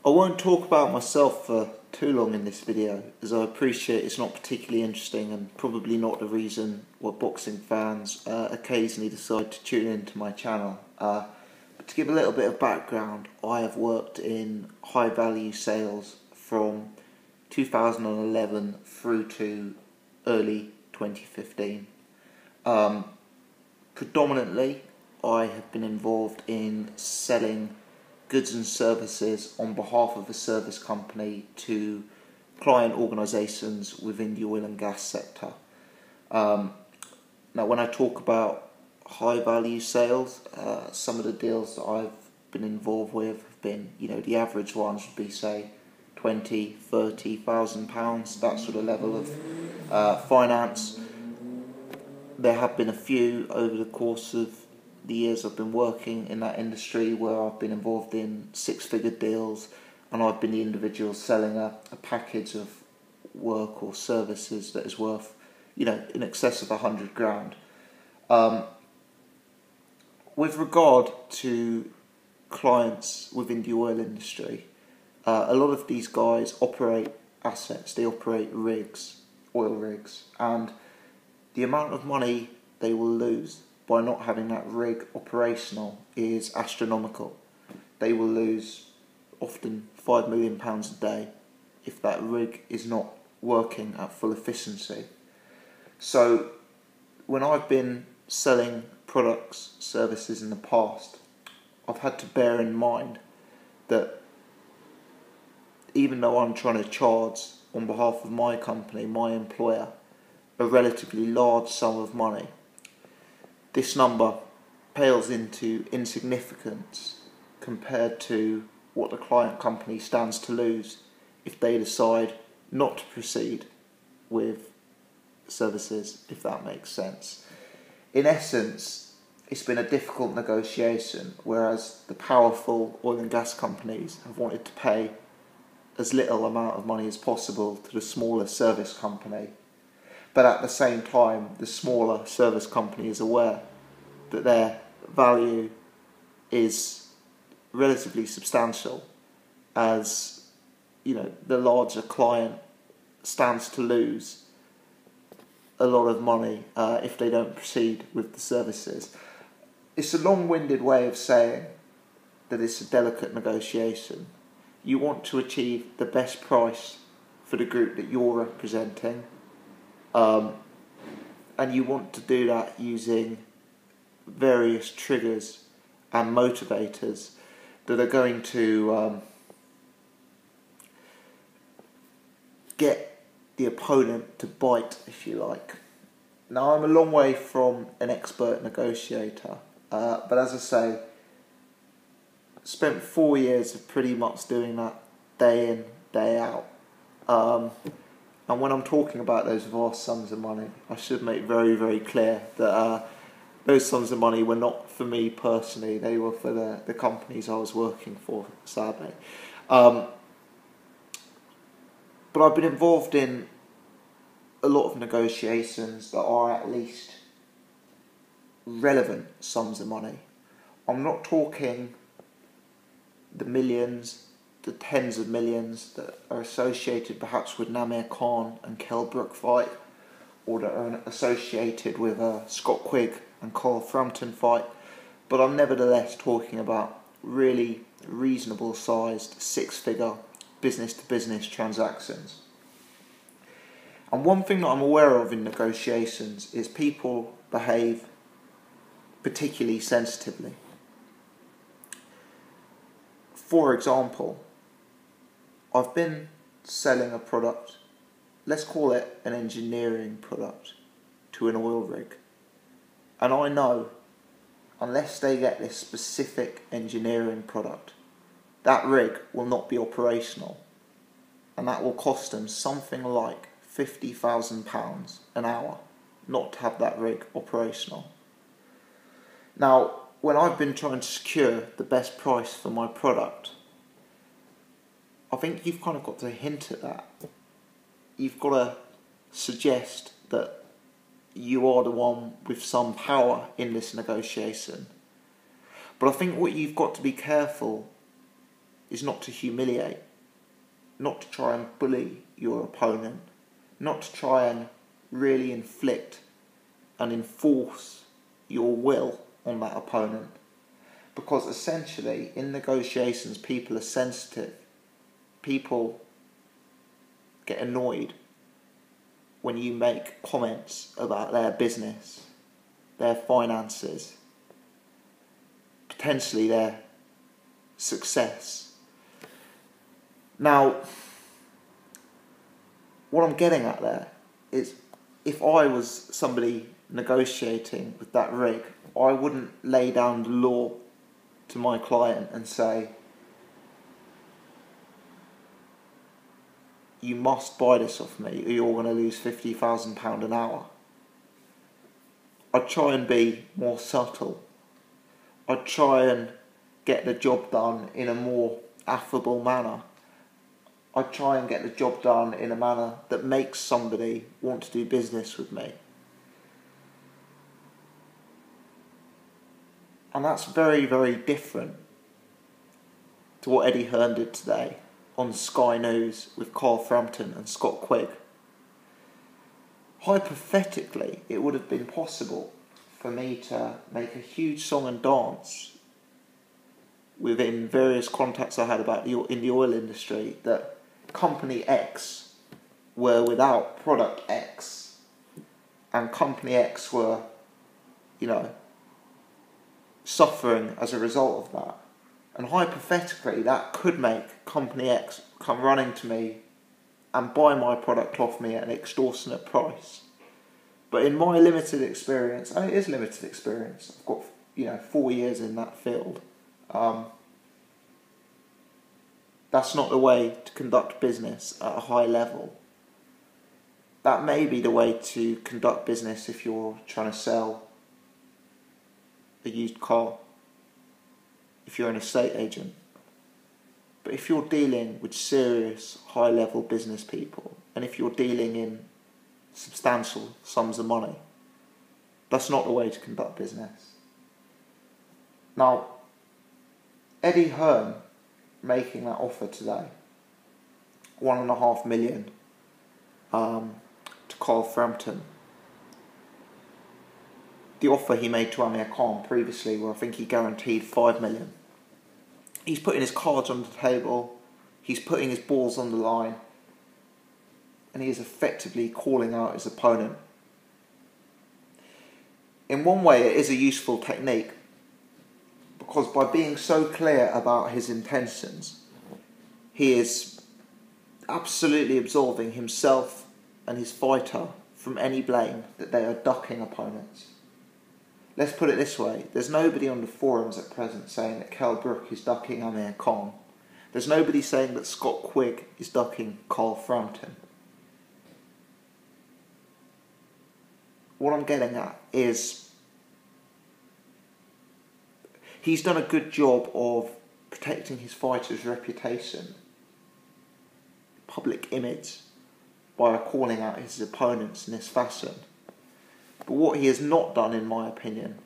I won't talk about myself for too long in this video, as I appreciate it's not particularly interesting and probably not the reason why boxing fans occasionally decide to tune into my channel. But to give a little bit of background, I have worked in high value sales from 2011 through to early 2015. Predominantly, I have been involved in selling goods and services on behalf of a service company to client organisations within the oil and gas sector. Now, when I talk about high value sales, some of the deals that I've been involved with have been, the average ones would be, say, £20,000-30,000, that sort of level of finance. There have been a few over the course of the years I've been working in that industry where I've been involved in six-figure deals, and I've been the individual selling a package of work or services that is worth, in excess of 100 grand. With regard to clients within the oil industry, a lot of these guys operate assets, they operate rigs, oil rigs, and the amount of money they will lose by not having that rig operational is astronomical. They will lose often £5 million a day if that rig is not working at full efficiency. So when I've been selling products, services in the past, I've had to bear in mind that even though I'm trying to charge on behalf of my company, my employer, a relatively large sum of money, this number pales into insignificance compared to what the client company stands to lose if they decide not to proceed with services, if that makes sense. In essence, it's been a difficult negotiation, whereas the powerful oil and gas companies have wanted to pay as little amount of money as possible to the smaller service company. But at the same time, the smaller service company is aware that their value is relatively substantial, as the larger client stands to lose a lot of money if they don't proceed with the services. It's a long-winded way of saying that it's a delicate negotiation. You want to achieve the best price for the group that you're representing, and you want to do that using various triggers and motivators that are going to get the opponent to bite, if you like. Now, I'm a long way from an expert negotiator, but as I say, spent 4 years of pretty much doing that day in, day out. And when I'm talking about those vast sums of money, I should make very, very clear that those sums of money were not for me personally, they were for the companies I was working for, sadly. But I've been involved in a lot of negotiations that are at least relevant sums of money. I'm not talking the millions, the tens of millions that are associated perhaps with Namir Khan and Brook fight, or that are associated with a Scott Quigg and Frampton fight, but I'm nevertheless talking about really reasonable sized six-figure business-to-business transactions. And one thing that I'm aware of in negotiations is people behave particularly sensitively. For example, I've been selling a product, let's call it an engineering product, to an oil rig. And I know, unless they get this specific engineering product, that rig will not be operational. And that will cost them something like £50,000 an hour not to have that rig operational. Now, when I've been trying to secure the best price for my product, I think you've kind of got to hint at that. You've got to suggest that you are the one with some power in this negotiation. But I think what you've got to be careful is not to humiliate, not to try and bully your opponent, not to try and really inflict and enforce your will on that opponent. Because essentially, in negotiations, people are sensitive. People get annoyed when you make comments about their business, their finances, potentially their success. Now, what I'm getting at there is, if I was somebody negotiating with that rig, I wouldn't lay down the law to my client and say, you must buy this off me or you're going to lose £50,000 an hour. I'd try and be more subtle. I'd try and get the job done in a more affable manner. I'd try and get the job done in a manner that makes somebody want to do business with me. And that's very, very different to what Eddie Hearn did today on Sky News with Frampton and Scott Quigg. Hypothetically, it would have been possible for me to make a huge song and dance within various contacts I had in the oil industry that Company X were without Product X and Company X were, suffering as a result of that. And hypothetically, that could make Company X come running to me and buy my product off me at an extortionate price. But in my limited experience, and it is limited experience, I've got 4 years in that field, that's not the way to conduct business at a high level. That may be the way to conduct business if you're trying to sell a used car, if you're an estate agent. But if you're dealing with serious high-level business people, and if you're dealing in substantial sums of money, that's not the way to conduct business. Now, Eddie Hearn making that offer today, $1.5 million to Frampton. The offer he made to Amir Khan previously, where I think he guaranteed $5 million. He's putting his cards on the table, he's putting his balls on the line, and he is effectively calling out his opponent. In one way, it is a useful technique, because by being so clear about his intentions, he is absolutely absolving himself and his fighter from any blame that they are ducking opponents. Let's put it this way, there's nobody on the forums at present saying that Brook is ducking Amir Khan. There's nobody saying that Scott Quigg is ducking Frampton. What I'm getting at is, he's done a good job of protecting his fighter's reputation, public image, by calling out his opponents in this fashion. But what he has not done, in my opinion,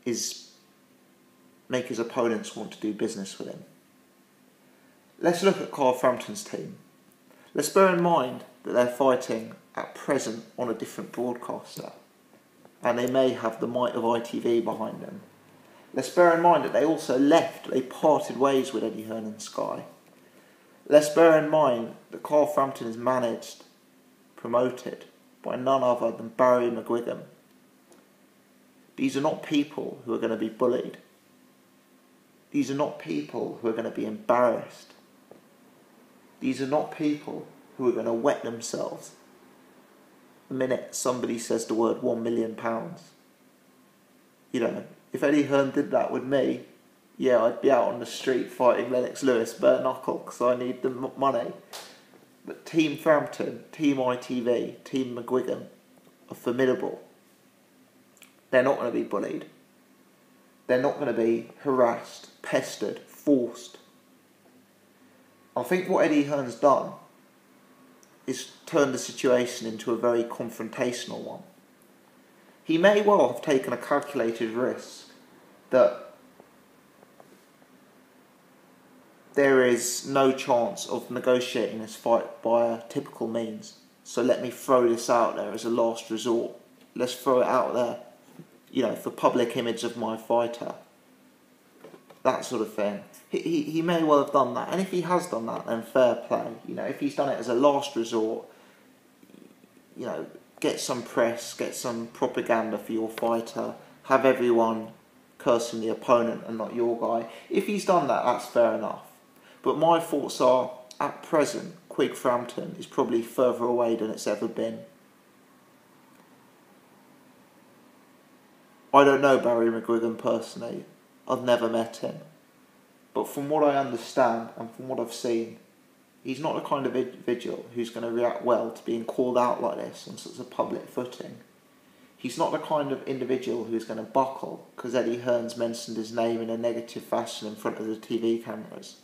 is make his opponents want to do business with him. Let's look at Frampton's team. Let's bear in mind that they're fighting at present on a different broadcaster, and they may have the might of ITV behind them. Let's bear in mind that they also they parted ways with Eddie Hearn and Sky. Let's bear in mind that Frampton is managed, promoted by none other than Barry McGuigan. These are not people who are going to be bullied. These are not people who are going to be embarrassed. These are not people who are going to wet themselves the minute somebody says the word £1 million. If Eddie Hearn did that with me, I'd be out on the street fighting Lennox Lewis bare knuckle because I need the money. But Team Frampton, Team ITV, Team McGuigan are formidable. They're not going to be bullied. They're not going to be harassed, pestered, forced. I think what Eddie Hearn's done is turned the situation into a very confrontational one. He may well have taken a calculated risk that there is no chance of negotiating this fight by typical means. So let me throw this out there as a last resort. Let's throw it out there, you know, for public image of my fighter. That sort of thing. He may well have done that. And if he has done that, then fair play. You know, if he's done it as a last resort, you know, get some press, get some propaganda for your fighter, have everyone cursing the opponent and not your guy. If he's done that, that's fair enough. But my thoughts are, at present, Quigg Frampton is probably further away than it's ever been. I don't know Barry McGuigan personally. I've never met him. But from what I understand and from what I've seen, he's not the kind of individual who's going to react well to being called out like this on such a public footing. He's not the kind of individual who's going to buckle because Eddie Hearn's mentioned his name in a negative fashion in front of the TV cameras.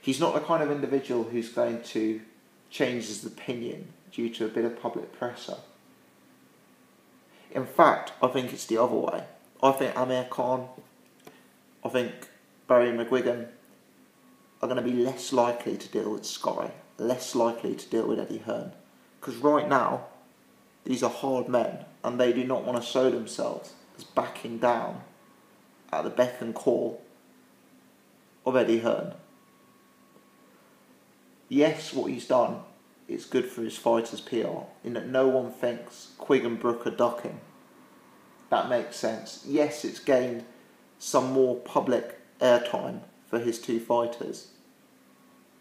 He's not the kind of individual who's going to change his opinion due to a bit of public pressure. In fact, I think it's the other way. I think Amir Khan, I think Barry McGuigan are going to be less likely to deal with Sky, less likely to deal with Eddie Hearn. Because right now, these are hard men and they do not want to show themselves as backing down at the beck and call of Eddie Hearn. Yes, what he's done is good for his fighters' PR, in that no one thinks Quigg and Brook are ducking. That makes sense. Yes, it's gained some more public airtime for his two fighters.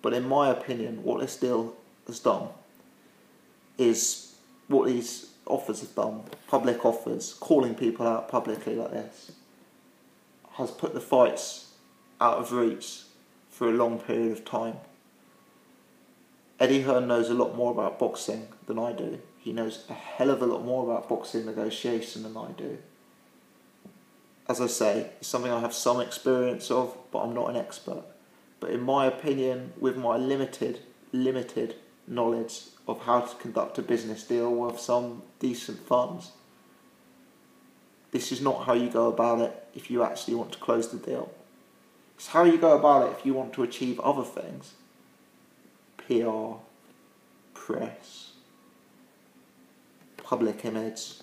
But in my opinion, what this deal has done is what these offers have done, public offers, calling people out publicly like this, has put the fights out of reach for a long period of time. Eddie Hearn knows a lot more about boxing than I do. He knows a hell of a lot more about boxing negotiation than I do. As I say, it's something I have some experience of, but I'm not an expert. But in my opinion, with my limited knowledge of how to conduct a business deal with some decent funds, this is not how you go about it if you actually want to close the deal. It's how you go about it if you want to achieve other things. PR, press, public image.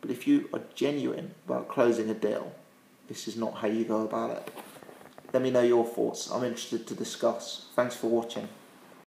But if you are genuine about closing a deal, this is not how you go about it. Let me know your thoughts. I'm interested to discuss. Thanks for watching.